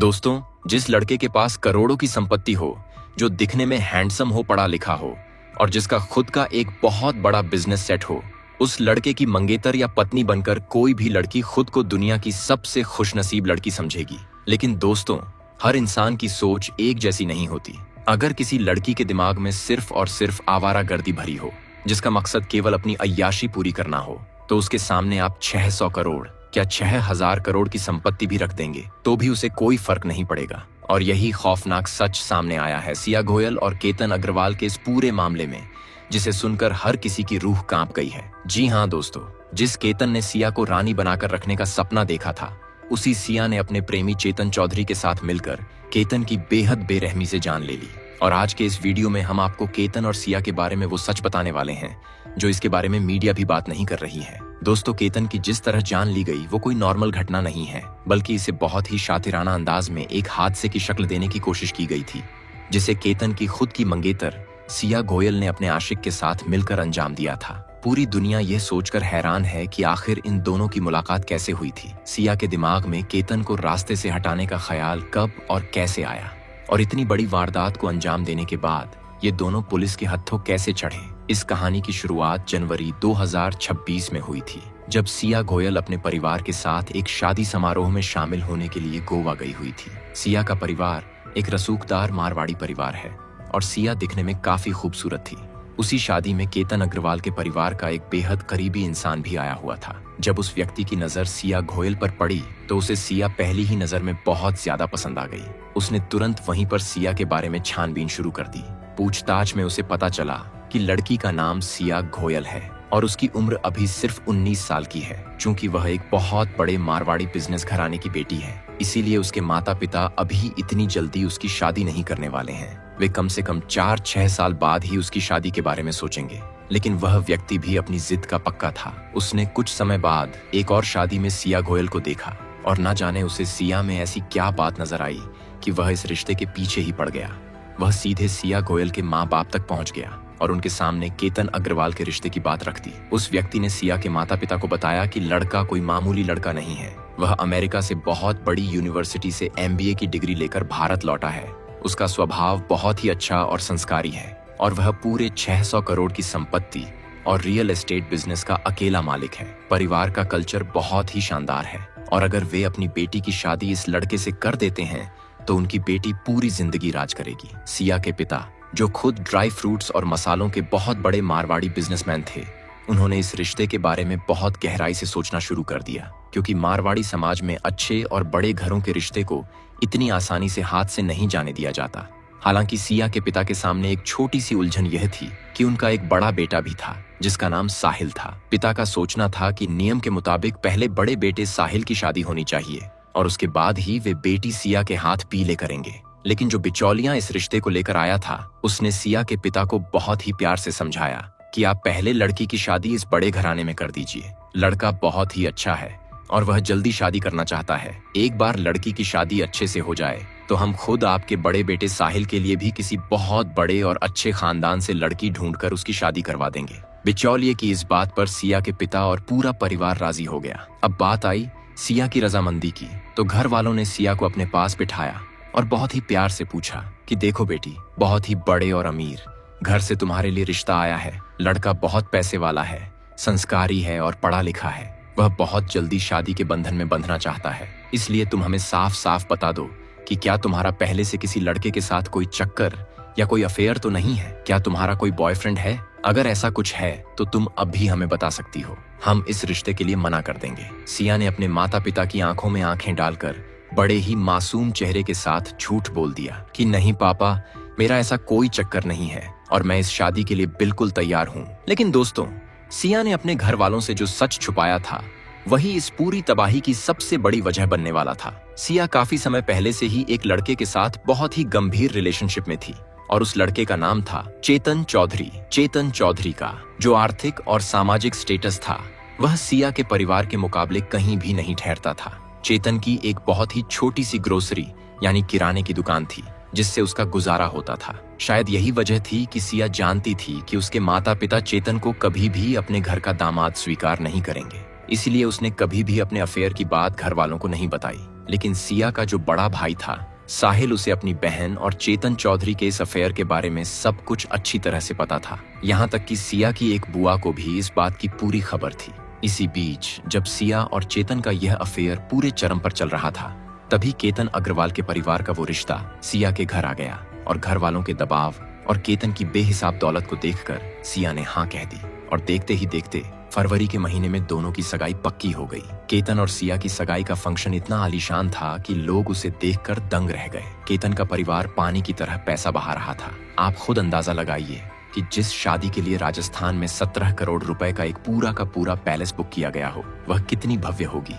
दोस्तों, जिस लड़के के पास करोड़ों की संपत्ति हो, जो दिखने में हैंडसम हो, पढ़ा लिखा हो और जिसका खुद का एक बहुत बड़ा बिजनेस सेट हो, उस लड़के की मंगेतर या पत्नी बनकर कोई भी लड़की खुद को दुनिया की सबसे खुशनसीब लड़की समझेगी। लेकिन दोस्तों, हर इंसान की सोच एक जैसी नहीं होती। अगर किसी लड़की के दिमाग में सिर्फ और सिर्फ आवारागर्दी भरी हो, जिसका मकसद केवल अपनी अय्याशी पूरी करना हो, तो उसके सामने आप 600 करोड़ क्या 6000 करोड़ की संपत्ति भी रख देंगे तो भी उसे कोई फर्क नहीं पड़ेगा। और यही खौफनाक सच सामने आया है सिया गोयल और केतन अग्रवाल के इस पूरे मामले में, जिसे सुनकर हर किसी की रूह कांप गई है। जी हाँ दोस्तों, जिस केतन ने सिया को रानी बनाकर रखने का सपना देखा था, उसी सिया ने अपने प्रेमी चेतन चौधरी के साथ मिलकर केतन की बेहद बेरहमी से जान ले ली। और आज के इस वीडियो में हम आपको केतन और सिया के बारे में वो सच बताने वाले हैं जो इसके बारे में मीडिया भी बात नहीं कर रही है। दोस्तों, केतन की जिस तरह जान ली गई वो कोई नॉर्मल घटना नहीं है, बल्कि इसे बहुत ही शातिराना अंदाज में एक हादसे की शक्ल देने की कोशिश की गई थी, जिसे केतन की खुद की मंगेतर सिया गोयल ने अपने आशिक के साथ मिलकर अंजाम दिया था। पूरी दुनिया ये सोचकर हैरान है कि आखिर इन दोनों की मुलाकात कैसे हुई थी। सिया के दिमाग में केतन को रास्ते से हटाने का ख्याल कब और कैसे आया, और इतनी बड़ी वारदात को अंजाम देने के बाद ये दोनों पुलिस के हत्थों कैसे चढ़े। इस कहानी की शुरुआत जनवरी 2026 में हुई थी, जब सिया गोयल अपने परिवार के साथ एक शादी समारोह में शामिल होने के लिए गोवा गई हुई थी। सिया का परिवार एक रसूखदार मारवाड़ी परिवार है और सिया दिखने में काफी खूबसूरत थी। उसी शादी में केतन अग्रवाल के परिवार का एक बेहद करीबी इंसान भी आया हुआ था। जब उस व्यक्ति की नजर सिया गोयल पर पड़ी तो उसे सिया पहली ही नजर में बहुत ज्यादा पसंद आ गई। उसने तुरंत वहीं पर सिया के बारे में छानबीन शुरू कर दी। पूछताछ में उसे पता चला कि लड़की का नाम सिया गोयल है और उसकी उम्र अभी सिर्फ 19 साल की है। चूंकि वह एक बहुत बड़े मारवाड़ी बिजनेस घराने की बेटी है, इसीलिए उसके माता पिता अभी इतनी जल्दी उसकी शादी नहीं करने वाले हैं। वे कम से कम 4-6 साल बाद ही उसकी शादी के बारे में सोचेंगे। लेकिन वह व्यक्ति भी अपनी जिद का पक्का था। उसने कुछ समय बाद एक और शादी में सिया गोयल को देखा और न जाने उसे सिया में ऐसी क्या बात नजर आई कि वह इस रिश्ते के पीछे ही पड़ गया। वह सीधे सिया गोयल के माँ बाप तक पहुंच गया और उनके सामने केतन अग्रवाल के रिश्ते की बात रख दी। उस व्यक्ति ने सिया के माता पिता को बताया कि लड़का कोई मामूली लड़का नहीं है। वह अमेरिका से बहुत बड़ी यूनिवर्सिटी से MBA की डिग्री लेकर भारत लौटा है। उसका स्वभाव बहुत ही अच्छा और संस्कारी है और वह पूरे 600 करोड़ की संपत्ति और रियल एस्टेट बिजनेस का अकेला मालिक है। परिवार का कल्चर बहुत ही शानदार है और अगर वे अपनी बेटी की शादी इस लड़के से कर देते हैं तो उनकी बेटी पूरी जिंदगी राज करेगी। सिया के पिता, जो खुद ड्राई फ्रूट्स और मसालों के बहुत बड़े मारवाड़ी बिजनेसमैन थे, उन्होंने इस रिश्ते के बारे में बहुत गहराई से सोचना शुरू कर दिया, क्योंकि मारवाड़ी समाज में अच्छे और बड़े घरों के रिश्ते को इतनी आसानी से हाथ से नहीं जाने दिया जाता। हालांकि सिया के पिता के सामने एक छोटी सी उलझन यह थी कि उनका एक बड़ा बेटा भी था जिसका नाम साहिल था। पिता का सोचना था कि नियम के मुताबिक पहले बड़े बेटे साहिल की शादी होनी चाहिए और उसके बाद ही वे बेटी सिया के हाथ पीले करेंगे। लेकिन जो बिचौलिया इस रिश्ते को लेकर आया था, उसने सिया के पिता को बहुत ही प्यार से समझाया कि आप पहले लड़की की शादी इस बड़े घराने में कर दीजिए। लड़का बहुत ही अच्छा है और वह जल्दी शादी करना चाहता है। एक बार लड़की की शादी अच्छे से हो जाए तो हम खुद आपके बड़े बेटे साहिल के लिए भी किसी बहुत बड़े और अच्छे खानदान से लड़की ढूंढकर उसकी शादी करवा देंगे। बिचौलिए की इस बात पर सिया के पिता और पूरा परिवार राजी हो गया। अब बात आई सिया की रजामंदी की, तो घर वालों ने सिया को अपने पास बिठाया और बहुत ही प्यार से पूछा कि देखो बेटी, बहुत ही बड़े और अमीर घर से तुम्हारे लिए रिश्ता आया है। लड़का बहुत पैसे वाला है, संस्कारी है और पढ़ा लिखा है। वह बहुत जल्दी शादी के बंधन में बंधना चाहता है। इसलिए तुम हमें साफ साफ बता दो कि क्या तुम्हारा पहले से किसी लड़के के साथ कोई चक्कर या कोई अफेयर तो नहीं है? क्या तुम्हारा कोई बॉयफ्रेंड है? अगर ऐसा कुछ है तो तुम अभी हमें बता सकती हो, हम इस रिश्ते के लिए मना कर देंगे। सिया ने अपने माता पिता की आंखों में आंखें डालकर बड़े ही मासूम चेहरे के साथ झूठ बोल दिया कि नहीं पापा, मेरा ऐसा कोई चक्कर नहीं है और मैं इस शादी के लिए बिल्कुल तैयार हूँ। लेकिन दोस्तों, सिया ने अपने घर वालों से जो सच छुपाया था वही इस पूरी तबाही की सबसे बड़ी वजह बनने वाला था। सिया काफी समय पहले से ही एक लड़के के साथ बहुत ही गंभीर रिलेशनशिप में थी और उस लड़के का नाम था चेतन चौधरी। चेतन चौधरी का जो आर्थिक और सामाजिक स्टेटस था वह सिया के परिवार के मुकाबले कहीं भी नहीं ठहरता था। चेतन की एक बहुत ही छोटी सी ग्रोसरी यानी किराने की दुकान थी जिससे उसका गुजारा होता था। शायद यही वजह थी कि सिया जानती थी कि उसके माता पिता चेतन को कभी भी अपने घर का दामाद स्वीकार नहीं करेंगे। इसलिए उसने कभी भी अपने अफेयर की बात घर वालों को नहीं बताई। लेकिन सिया का जो बड़ा भाई था साहिल, उसे अपनी बहन और चेतन चौधरी के इस अफेयर के बारे में सब कुछ अच्छी तरह से पता था। यहाँ तक कि सिया की एक बुआ को भी इस बात की पूरी खबर थी। इसी बीच जब सिया और चेतन का यह अफेयर पूरे चरम पर चल रहा था, तभी केतन अग्रवाल के परिवार का वो रिश्ता सिया के घर आ गया और घर वालों के दबाव और केतन की बेहिसाब दौलत को देखकर सिया ने हाँ कह दी और देखते ही देखते फरवरी के महीने में दोनों की सगाई पक्की हो गई। केतन और सिया की सगाई का फंक्शन इतना आलीशान था कि लोग उसे देखकर दंग रह गए। केतन का परिवार पानी की तरह पैसा बहा रहा था। आप खुद अंदाजा लगाइए कि जिस शादी के लिए राजस्थान में 17 करोड़ रुपए का एक पूरा का पूरा पैलेस बुक किया गया हो, वह कितनी भव्य होगी।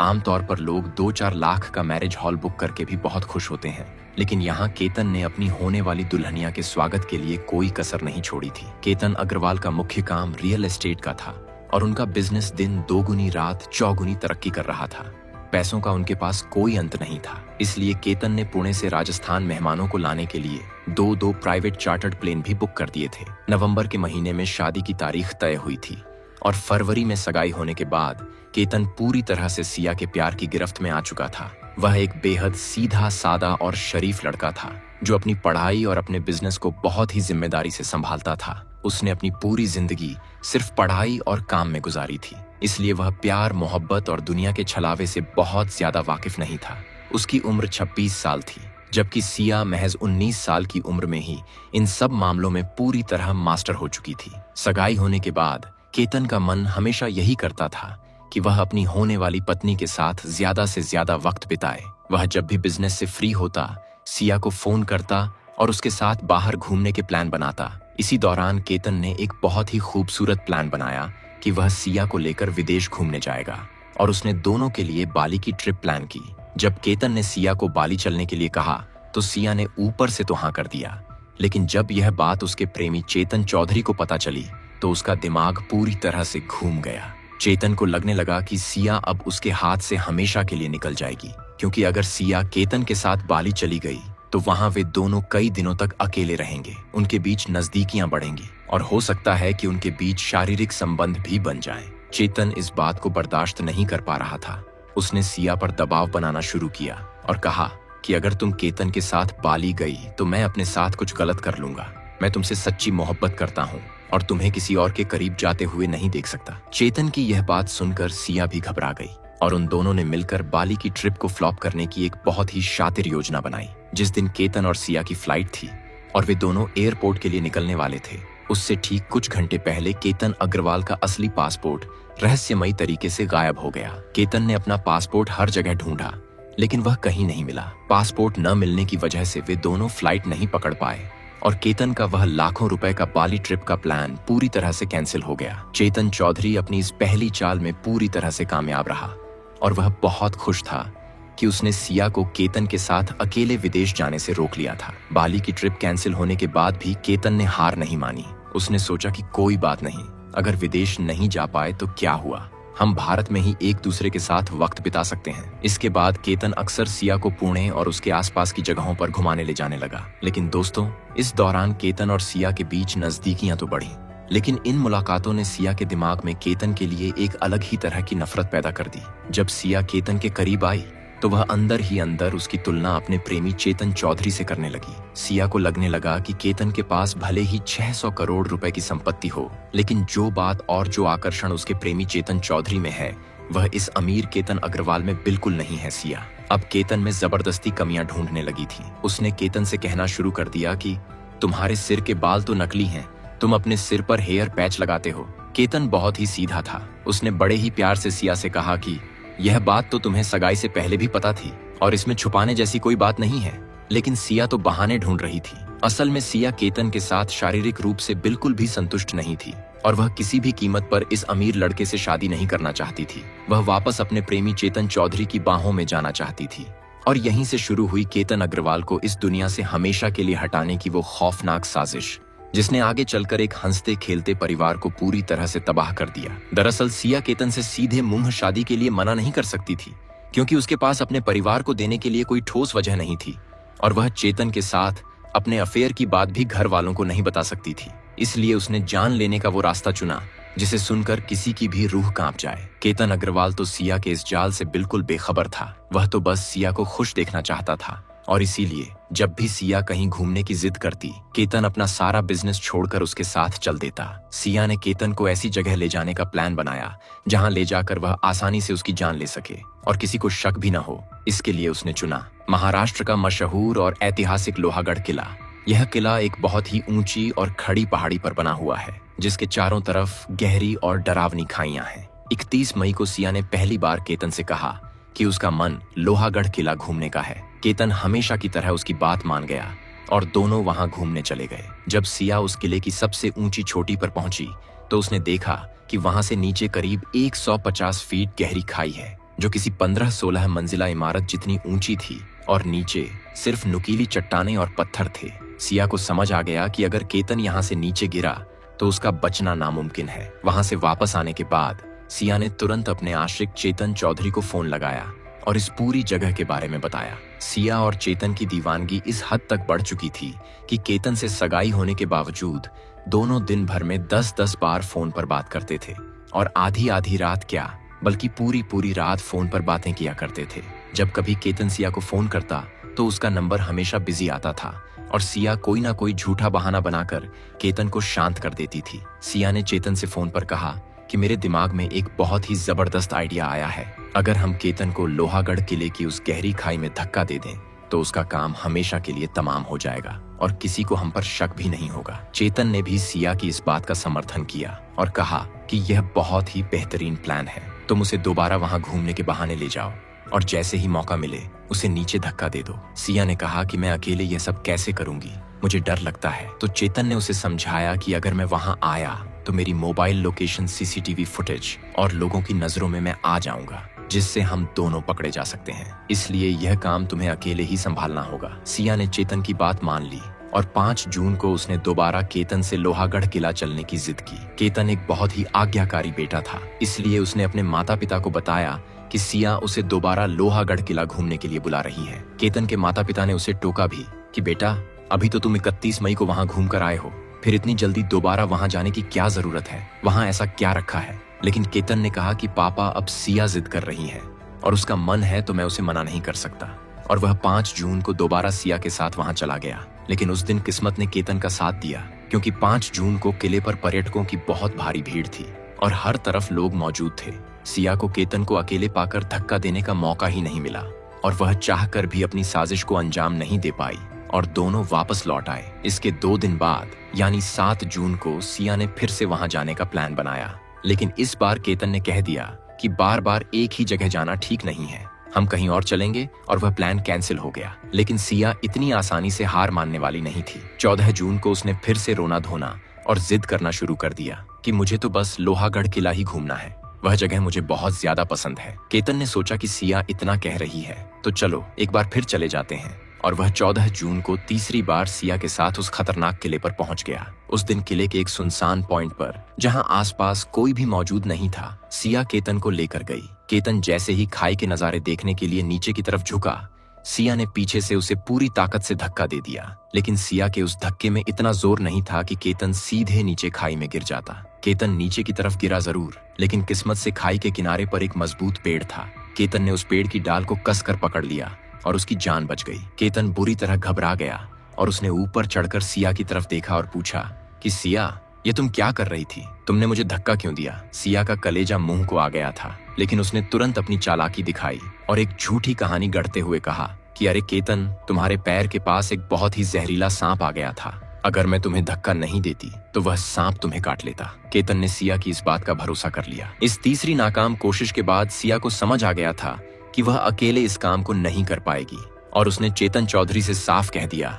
आमतौर पर लोग 2-4 लाख का मैरिज हॉल बुक करके भी बहुत खुश होते हैं, लेकिन यहाँ केतन ने अपनी होने वाली दुल्हनिया के स्वागत के लिए कोई कसर नहीं छोड़ी थी। केतन अग्रवाल का मुख्य काम रियल एस्टेट का था और उनका बिजनेस दिन दोगुनी रात चौगुनी तरक्की कर रहा था। पैसों का उनके पास कोई अंत नहीं था। इसलिए केतन ने पुणे से राजस्थान मेहमानों को लाने के लिए दो प्राइवेट चार्टर्ड प्लेन भी बुक कर दिए थे। नवंबर के महीने में शादी की तारीख तय हुई थी और फरवरी में सगाई होने के बाद केतन पूरी तरह से सिया के प्यार की गिरफ्त में आ चुका था। वह एक बेहद सीधा सादा और शरीफ लड़का था जो अपनी पढ़ाई और अपने बिजनेस को बहुत ही जिम्मेदारी से संभालता था। उसने अपनी पूरी जिंदगी सिर्फ पढ़ाई और काम में गुजारी थी, इसलिए वह प्यार, मोहब्बत और दुनिया के छलावे से बहुत ज्यादा वाकिफ नहीं था। उसकी उम्र 26 साल थी, जबकि सिया महज 19 साल की उम्र में ही इन सब मामलों में पूरी तरह मास्टर हो चुकी थी। सगाई होने के बाद केतन का मन हमेशा यही करता था कि वह अपनी होने वाली पत्नी के साथ ज्यादा से ज्यादा वक्त बिताए। वह जब भी बिजनेस से फ्री होता, सिया को फोन करता और उसके साथ बाहर घूमने के प्लान बनाता। इसी दौरान केतन ने एक बहुत ही खूबसूरत प्लान बनाया कि वह सिया को लेकर विदेश घूमने जाएगा और उसने दोनों के लिए बाली की ट्रिप प्लान की। जब केतन ने सिया को बाली चलने के लिए कहा तो सिया ने ऊपर से तो हाँ कर दिया, लेकिन जब यह बात उसके प्रेमी चेतन चौधरी को पता चली तो उसका दिमाग पूरी तरह से घूम गया। चेतन को लगने लगा कि सिया अब उसके हाथ से हमेशा के लिए निकल जाएगी, क्योंकि अगर सिया केतन के साथ बाली चली गई तो वहां वे दोनों कई दिनों तक अकेले रहेंगे। उनके बीच नजदीकियां बढ़ेंगी और हो सकता है कि उनके बीच शारीरिक संबंध भी बन जाएं। चेतन इस बात को बर्दाश्त नहीं कर पा रहा था। उसने सिया पर दबाव बनाना शुरू किया और कहा कि अगर तुम केतन के साथ बाली गई तो मैं अपने साथ कुछ गलत कर लूंगा। मैं तुमसे सच्ची मोहब्बत करता हूँ और तुम्हें किसी और के करीब जाते हुए नहीं देख सकता। चेतन की यह बात सुनकर सिया भी घबरा गई और उन दोनों ने मिलकर बाली की ट्रिप को फ्लॉप करने की एक बहुत ही शातिर योजना बनाई। जिस दिन केतन और सिया की फ्लाइट थी और वे दोनों एयरपोर्ट के लिए निकलने वाले थे, उससे ठीक कुछ घंटे पहले केतन अग्रवाल का असली पासपोर्ट रहस्यमयी तरीके से गायब हो गया। केतन ने अपना पासपोर्ट हर जगह ढूंढा, लेकिन वह कहीं नहीं मिला। पासपोर्ट न मिलने की वजह से वे दोनों फ्लाइट नहीं पकड़ पाए और केतन का वह लाखों रुपए का बाली ट्रिप का प्लान पूरी तरह से कैंसिल हो गया। चेतन चौधरी अपनी इस पहली चाल में पूरी तरह से कामयाब रहा और वह बहुत खुश था कि उसने सिया को केतन के साथ अकेले विदेश जाने से रोक लिया था। बाली की ट्रिप कैंसिल होने के बाद भी केतन ने हार नहीं मानी। उसने सोचा कि कोई बात नहीं, अगर विदेश नहीं जा पाए तो क्या हुआ, हम भारत में ही एक दूसरे के साथ वक्त बिता सकते हैं। इसके बाद केतन अक्सर सिया को पुणे और उसके आसपास की जगहों पर घुमाने ले जाने लगा। लेकिन दोस्तों, इस दौरान केतन और सिया के बीच नजदीकियां तो बढ़ी, लेकिन इन मुलाकातों ने सिया के दिमाग में केतन के लिए एक अलग ही तरह की नफरत पैदा कर दी। जब सिया केतन के करीब आई तो वह अंदर ही अंदर उसकी तुलना अपने प्रेमी चेतन चौधरी से करने लगी। सिया को लगने लगा कि केतन के पास भले ही 600 करोड़ रुपए की संपत्ति हो, लेकिन जो बात और जो आकर्षण उसके प्रेमी चेतन चौधरी में है, वह इस अमीर केतन अग्रवाल में बिल्कुल नहीं है। सिया अब केतन में जबरदस्ती कमियां ढूंढने लगी थी। उसने केतन से कहना शुरू कर दिया कि तुम्हारे सिर के बाल तो नकली हैं, तुम अपने सिर पर हेयर पैच लगाते हो। केतन बहुत ही सीधा था। उसने बड़े ही प्यार से सिया से कहा कि यह बात तो तुम्हें सगाई से पहले भी पता थी और इसमें छुपाने जैसी कोई बात नहीं है। लेकिन सिया तो बहाने ढूंढ रही थी। असल में सिया केतन के साथ शारीरिक रूप से बिल्कुल भी संतुष्ट नहीं थी और वह किसी भी कीमत पर इस अमीर लड़के से शादी नहीं करना चाहती थी। वह वापस अपने प्रेमी चेतन चौधरी की बाहों में जाना चाहती थी और यहीं से शुरू हुई केतन अग्रवाल को इस दुनिया से हमेशा के लिए हटाने की वो खौफनाक साजिश, जिसने आगे चलकर एक हंसते खेलते परिवार को पूरी तरह से तबाह कर दिया। दरअसल सिया केतन से सीधे मुंह शादी के लिए मना नहीं कर सकती थी, क्योंकि उसके पास अपने परिवार को देने के लिए कोई ठोस वजह नहीं थी और वह चेतन के साथ अपने अफेयर की बात भी घर वालों को नहीं बता सकती थी। इसलिए उसने जान लेने का वो रास्ता चुना जिसे सुनकर किसी की भी रूह कांप जाए। केतन अग्रवाल तो सिया के इस जाल से बिल्कुल बेखबर था। वह तो बस सिया को खुश देखना चाहता था और इसीलिए जब भी सिया कहीं घूमने की जिद करती, केतन अपना सारा बिजनेस छोड़कर उसके साथ चल देता। सिया ने केतन को ऐसी जगह ले जाने का प्लान बनाया जहां ले जाकर वह आसानी से उसकी जान ले सके और किसी को शक भी न हो। इसके लिए उसने चुना महाराष्ट्र का मशहूर और ऐतिहासिक लोहागढ़ किला। यह किला एक बहुत ही ऊंची और खड़ी पहाड़ी पर बना हुआ है, जिसके चारों तरफ गहरी और डरावनी खाइयां हैं। 31 मई को सिया ने पहली बार केतन से कहा कि उसका मन लोहागढ़ किला घूमने का है। केतन हमेशा की तरह उसकी बात मान गया और दोनों वहां घूमने चले गए। जब सिया उस किले की सबसे ऊंची चोटी पर पहुंची तो उसने देखा कि वहां से नीचे करीब 150 फीट गहरी खाई है, जो किसी 15-16 मंजिला इमारत जितनी ऊंची थी और नीचे सिर्फ नुकीली चट्टानें और पत्थर थे। सिया को समझ आ गया कि अगर केतन यहाँ से नीचे गिरा तो उसका बचना नामुमकिन है। वहां से वापस आने के बाद सिया ने तुरंत अपने आशिक चेतन चौधरी को फोन लगाया और इस पूरी जगह के बारे में बताया। सिया और चेतन की दीवानगी इस हद तक बढ़ चुकी थी कि केतन से सगाई होने के बावजूद दोनों दिन भर में 10-10 बार फोन पर बात करते थे और आधी आधी रात क्या बल्कि पूरी पूरी रात फोन पर बातें किया करते थे। जब कभी केतन सिया को फोन करता तो उसका नंबर हमेशा बिजी आता था और सिया कोई ना कोई झूठा बहाना बनाकर केतन को शांत कर देती थी। सिया ने चेतन से फोन पर कहा कि मेरे दिमाग में एक बहुत ही जबरदस्त आइडिया आया है। अगर हम केतन को लोहागढ़ किले की उस गहरी खाई में धक्का दे दें तो उसका काम हमेशा के लिए तमाम हो जाएगा और किसी को हम पर शक भी नहीं होगा। चेतन ने भी सिया की इस बात का समर्थन किया और कहा कि यह बहुत ही बेहतरीन प्लान है। तुम उसे दोबारा वहां घूमने के बहाने ले जाओ और जैसे ही मौका मिले उसे नीचे धक्का दे दो। सिया ने कहा कि मैं अकेले यह सब कैसे करूंगी, मुझे डर लगता है। तो चेतन ने उसे समझाया कि अगर मैं वहां आया तो मेरी मोबाइल लोकेशन, सीसीटीवी फुटेज और लोगों की नजरों में मैं आ जाऊंगा, जिससे हम दोनों पकड़े जा सकते हैं। इसलिए यह काम तुम्हें अकेले ही संभालना होगा। सिया ने चेतन की बात मान ली और 5 जून को उसने दोबारा केतन से लोहागढ़ किला चलने की जिद की। केतन एक बहुत ही आज्ञाकारी बेटा था, इसलिए उसने अपने माता पिता को बताया कि सिया उसे दोबारा लोहागढ़ किला घूमने के लिए बुला रही है। केतन के माता पिता ने उसे टोका भी कि बेटा, अभी तो तुम 31 मई को वहां घूम कर आए हो, फिर इतनी जल्दी दोबारा वहां जाने की क्या जरूरत है, वहां ऐसा क्या रखा है। लेकिन केतन ने कहा कि पापा, अब सिया जिद कर रही है और उसका मन है तो मैं उसे मना नहीं कर सकता। और वह 5 जून को दोबारा सिया के साथ वहां चला गया। लेकिन उस दिन किस्मत ने केतन का साथ दिया, क्योंकि 5 जून को किले पर पर्यटकों की बहुत भारी भीड़ थी और हर तरफ लोग मौजूद थे। सिया को केतन को अकेले पाकर धक्का देने का मौका ही नहीं मिला और वह चाहकर भी अपनी साजिश को अंजाम नहीं दे पाई और दोनों वापस लौट आए। इसके 2 दिन बाद यानी 7 जून को सिया ने फिर से वहां जाने का प्लान बनाया। लेकिन इस बार केतन ने कह दिया कि बार बार एक ही जगह जाना ठीक नहीं है, हम कहीं और चलेंगे, और वह प्लान कैंसिल हो गया। लेकिन सिया इतनी आसानी से हार मानने वाली नहीं थी। 14 जून को उसने फिर से रोना धोना और जिद करना शुरू कर दिया कि मुझे तो बस लोहागढ़ किला ही घूमना है, वह जगह मुझे बहुत ज्यादा पसंद है। केतन ने सोचा कि सिया इतना कह रही है तो चलो एक बार फिर चले जाते हैं, और वह 14 जून को तीसरी बार सिया के साथ उस खतरनाक किले पर पहुंच गया। उस दिन किले के एक सुनसान पॉइंट पर, जहां आसपास कोई भी मौजूद नहीं था, सिया केतन को लेकर गई। केतन जैसे ही खाई के नजारे देखने के लिए नीचे की तरफ झुका, सिया ने पीछे से उसे पूरी ताकत से धक्का दे दिया। लेकिन सिया के उस धक्के में इतना जोर नहीं था कि केतन सीधे नीचे खाई में गिर जाता। केतन नीचे की तरफ गिरा जरूर, लेकिन किस्मत से खाई के किनारे पर एक मजबूत पेड़ था। केतन ने उस पेड़ की डाल को कसकर पकड़ लिया और उसकी जान बच गई। केतन बुरी तरह घबरा गया और उसने ऊपर चढ़कर सिया की तरफ देखा और पूछा कि सिया, ये तुम क्या कर रही थी? तुमने मुझे धक्का क्यों दिया? सिया का कलेजा मुंह को आ गया था, लेकिन उसने तुरंत अपनी चालाकी दिखाई और एक झूठी कहानी गढ़ते हुए कहा कि अरे केतन, तुम्हारे पैर के पास एक बहुत ही जहरीला सांप आ गया था। अगर मैं तुम्हें धक्का नहीं देती तो वह सांप तुम्हें काट लेता। केतन ने सिया की इस बात का भरोसा कर लिया। इस तीसरी नाकाम कोशिश के बाद सिया को समझ आ गया था कि वह अकेले इस काम को नहीं कर पाएगी और उसने चेतन चौधरी से साफ कह दिया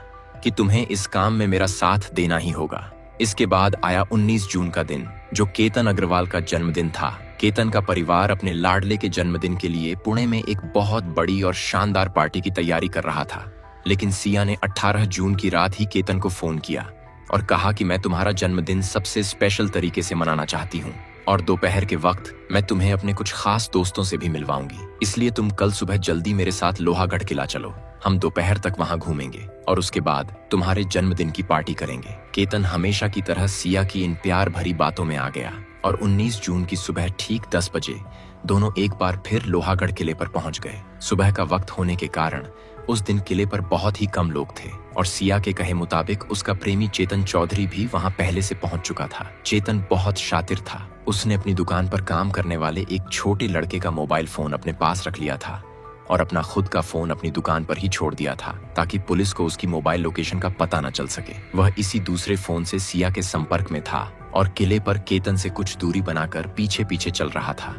कि तुम्हें इस काम में मेरा साथ देना ही होगा। इसके बाद आया 19 जून का दिन, जो केतन अग्रवाल का जन्मदिन था। केतन का परिवार अपने लाडले के जन्मदिन के लिए पुणे में एक बहुत बड़ी और शानदार पार्टी की तैयारी कर रहा था। लेकिन सिया ने 18 जून की रात ही केतन को फोन किया और कहा कि मैं तुम्हारा जन्मदिन सबसे स्पेशल तरीके से मनाना चाहती हूँ और दोपहर के वक्त मैं तुम्हें अपने कुछ खास दोस्तों से भी मिलवाऊंगी, इसलिए तुम कल सुबह जल्दी मेरे साथ लोहागढ़ किला चलो। हम दोपहर तक वहां घूमेंगे और उसके बाद तुम्हारे जन्मदिन की पार्टी करेंगे। केतन हमेशा की तरह सिया की इन प्यार भरी बातों में आ गया और 19 जून की सुबह ठीक 10 बजे दोनों एक बार फिर लोहागढ़ किले पर पहुंच गए। सुबह का वक्त होने के कारण उस दिन किले पर बहुत ही कम लोग थे और सिया के कहे मुताबिक उसका प्रेमी चेतन चौधरी भी वहां पहले से पहुंच चुका था। चेतन बहुत शातिर था। उसने अपनी दुकान पर काम करने वाले एक छोटे लड़के का मोबाइल फोन अपने पास रख लिया था और अपना खुद का फोन अपनी दुकान पर ही छोड़ दिया था ताकि पुलिस को उसकी मोबाइल लोकेशन का पता न चल सके। वह इसी दूसरे फोन से सिया के संपर्क में था और किले पर केतन से कुछ दूरी बनाकर पीछे पीछे चल रहा था।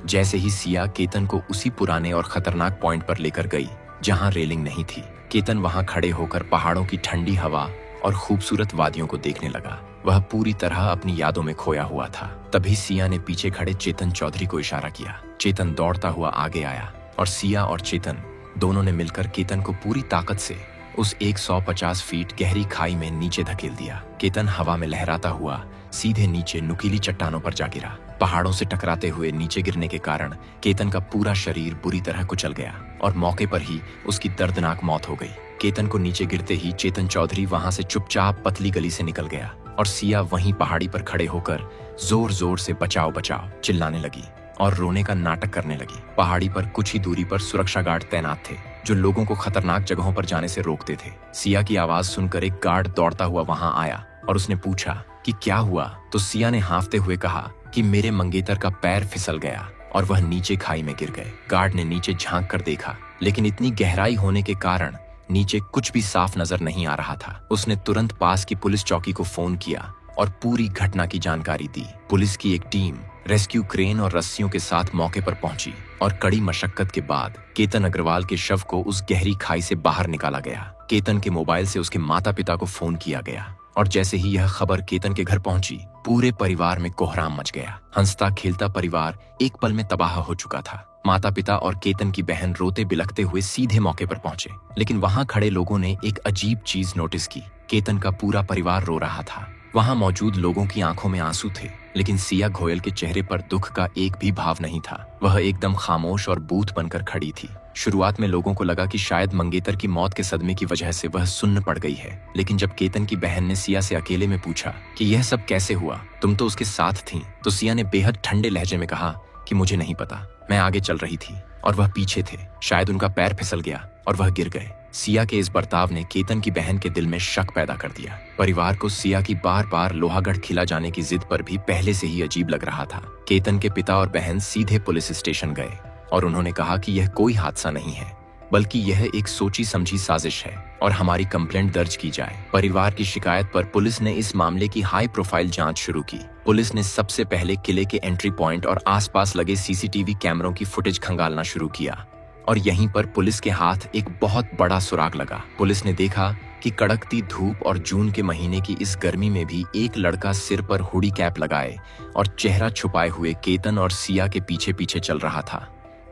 जैसे ही सिया केतन को उसी पुराने और खतरनाक पॉइंट पर लेकर गई जहां रेलिंग नहीं थी, केतन वहां खड़े होकर पहाड़ों की ठंडी हवा और खूबसूरत वादियों को देखने लगा। वह पूरी तरह अपनी यादों में खोया हुआ था। तभी सिया ने पीछे खड़े चेतन चौधरी को इशारा किया। चेतन दौड़ता हुआ आगे आया और सिया और चेतन दोनों ने मिलकर केतन को पूरी ताकत से उस 150 फीट गहरी खाई में नीचे धकेल दिया। केतन हवा में लहराता हुआ सीधे नीचे नुकीली चट्टानों पर जा गिरा। पहाड़ों से टकराते हुए नीचे गिरने के कारण केतन का पूरा शरीर बुरी तरह कुचल गया और मौके पर ही उसकी दर्दनाक मौत हो गई। केतन को नीचे गिरते ही चेतन चौधरी वहां से चुपचाप पतली गली से निकल गया और सिया वहीं पहाड़ी पर खड़े होकर जोर जोर से बचाओ बचाओ चिल्लाने लगी और रोने का नाटक करने लगी। पहाड़ी पर कुछ ही दूरी पर सुरक्षा गार्ड तैनात थे जो लोगों को खतरनाक जगहों पर जाने से रोकते थे। सिया की आवाज सुनकर एक गार्ड दौड़ता हुआ वहां आया और उसने पूछा कि क्या हुआ, तो सिया ने हांफते हुए कहा कि मेरे मंगेतर का पैर फिसल गया और वह नीचे खाई में गिर गए। गार्ड ने नीचे झांक कर देखा, लेकिन इतनी गहराई होने के कारण नीचे कुछ भी साफ नजर नहीं आ रहा था। उसने तुरंत पास की पुलिस चौकी को फोन किया और पूरी घटना की जानकारी दी। पुलिस की एक टीम रेस्क्यू क्रेन और रस्सियों के साथ मौके पर पहुंची और कड़ी मशक्कत के बाद केतन अग्रवाल के शव को उस गहरी खाई से बाहर निकाला गया। केतन के मोबाइल से उसके माता पिता को फोन किया गया और जैसे ही यह खबर केतन के घर पहुंची, पूरे परिवार में कोहराम मच गया। हंसता खेलता परिवार एक पल में तबाह हो चुका था। माता पिता और केतन की बहन रोते बिलखते हुए सीधे मौके पर पहुंचे, लेकिन वहां खड़े लोगों ने एक अजीब चीज नोटिस की। केतन का पूरा परिवार रो रहा था। वहां मौजूद लोगों की आंखों में आंसू थे, लेकिन सिया घोयल के चेहरे पर दुख का एक भी भाव नहीं था। वह एकदम खामोश और बूथ बनकर खड़ी थी। शुरुआत में लोगों को लगा कि शायद मंगेतर की मौत के सदमे की वजह से वह सुन्न पड़ गई है, लेकिन जब केतन की बहन ने सिया से अकेले में पूछा कि यह सब कैसे हुआ, तुम तो उसके साथ थीं, तो सिया ने बेहद ठंडे लहजे में कहा कि मुझे नहीं पता, मैं आगे चल रही थी और वह पीछे थे। शायद उनका पैर फिसल गया और वह गिर गए। सिया के इस बर्ताव ने केतन की बहन के दिल में शक पैदा कर दिया। परिवार को सिया की बार बार लोहागढ़ किला जाने की जिद पर भी पहले से ही अजीब लग रहा था। केतन के पिता और बहन सीधे पुलिस स्टेशन गए और उन्होंने कहा कि यह कोई हादसा नहीं है, बल्कि यह एक सोची समझी साजिश है और हमारी कंप्लेंट दर्ज की जाए। परिवार की शिकायत पर पुलिस ने इस मामले की हाई प्रोफाइल जांच शुरू की। पुलिस ने सबसे पहले किले के एंट्री पॉइंट और आसपास लगे सीसीटीवी कैमरों की फुटेज खंगालना शुरू किया और यहीं पर पुलिस के हाथ एक बहुत बड़ा सुराग लगा। पुलिस ने देखा कि कड़कती धूप और जून के महीने की इस गर्मी में भी एक लड़का सिर पर हुडी कैप लगाए और चेहरा छुपाए हुए केतन और सिया के पीछे पीछे चल रहा था।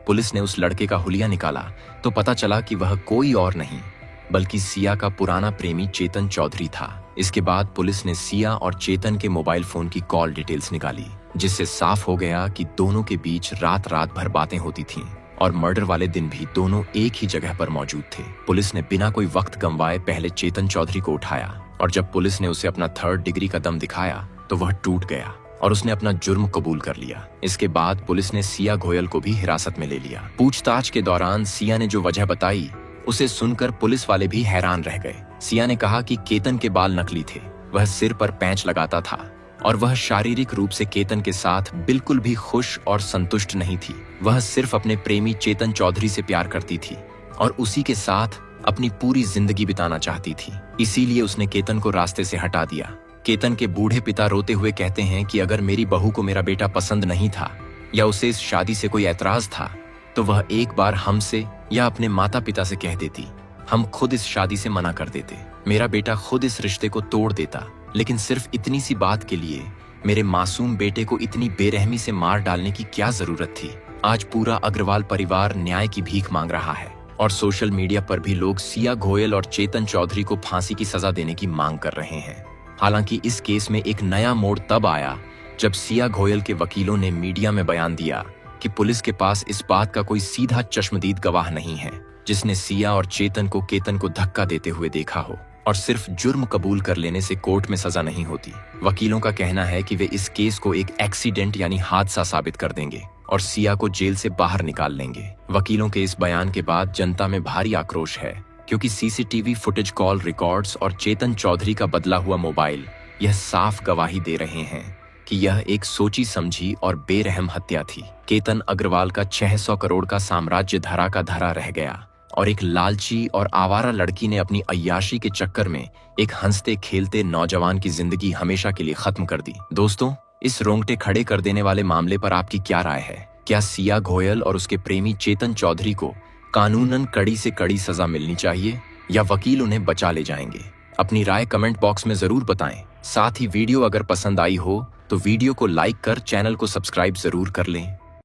पुलिस ने उस लड़के का हुलिया निकाला तो पता चला कि वह कोई और नहीं बल्कि सिया का पुराना प्रेमी चेतन चौधरी था। इसके बाद पुलिस ने सिया और चेतन के मोबाइल फोन की कॉल डिटेल्स निकाली, जिससे साफ हो गया कि दोनों के बीच रात रात भर बातें होती थीं और मर्डर वाले दिन भी दोनों एक ही जगह पर मौजूद थे। पुलिस ने बिना कोई वक्त गंवाए पहले चेतन चौधरी को उठाया और जब पुलिस ने उसे अपना 3rd डिग्री का दम दिखाया तो वह टूट गया और उसने अपना जुर्म कबूल कर लिया। इसके बाद पुलिस ने सिया घोयल को भी हिरासत में ले लिया। पूछताछ के दौरान सिया ने जो वजह बताई उसे सुनकर पुलिस वाले भी हैरान रह गए। सिया ने कहा कि केतन के बाल नकली थे, वह सिर पर पैंच लगाता था और वह शारीरिक रूप से केतन के साथ बिल्कुल भी खुश और संतुष्ट नहीं थी। वह सिर्फ अपने प्रेमी चेतन चौधरी से प्यार करती थी और उसी के साथ अपनी पूरी जिंदगी बिताना चाहती थी। इसीलिए उसने केतन को रास्ते से हटा दिया। केतन के बूढ़े पिता रोते हुए कहते हैं कि अगर मेरी बहू को मेरा बेटा पसंद नहीं था या उसे इस शादी से कोई ऐतराज था तो वह एक बार हमसे या अपने माता पिता से कह देती, हम खुद इस शादी से मना कर देते। मेरा बेटा खुद इस रिश्ते को तोड़ देता, लेकिन सिर्फ इतनी सी बात के लिए मेरे मासूम बेटे को इतनी बेरहमी से मार डालने की क्या जरूरत थी। आज पूरा अग्रवाल परिवार न्याय की भीख मांग रहा है और सोशल मीडिया पर भी लोग सिया घोयल और चेतन चौधरी को फांसी की सजा देने की मांग कर रहे हैं। हालांकि इस केस में एक नया मोड़ तब आया जब सिया घोयल के वकीलों ने मीडिया में बयान दिया कि पुलिस के पास इस बात का कोई सीधा चश्मदीद गवाह नहीं है जिसने सिया और चेतन को केतन को धक्का देते हुए देखा हो। और सिर्फ जुर्म कबूल कर लेने से कोर्ट में सजा नहीं होती। वकीलों का कहना है कि वे इस केस को एक एक्सीडेंट यानी हादसा साबित कर देंगे और सिया को जेल से बाहर निकाल लेंगे। वकीलों के इस बयान के बाद जनता में भारी आक्रोश है, क्योंकि सीसीटीवी फुटेज, कॉल रिकॉर्ड्स और चेतन चौधरी का बदला हुआ मोबाइल यह साफ गवाही दे रहे हैं कि यह एक सोची समझी और बेरहम हत्या थी। केतन अग्रवाल का 600 करोड़ का साम्राज्य धरा का धरा रह गया और एक लालची और आवारा लड़की ने अपनी अय्याशी के चक्कर में एक हंसते खेलते नौजवान की जिंदगी हमेशा के लिए खत्म कर दी। दोस्तों, इस रोंगटे खड़े कर देने वाले मामले पर आपकी क्या राय है? क्या सिया घोयल और उसके प्रेमी चेतन चौधरी को कानूनन कड़ी से कड़ी सजा मिलनी चाहिए या वकील उन्हें बचा ले जाएंगे? अपनी राय कमेंट बॉक्स में जरूर बताएं। साथ ही वीडियो अगर पसंद आई हो तो वीडियो को लाइक कर चैनल को सब्सक्राइब जरूर कर लें।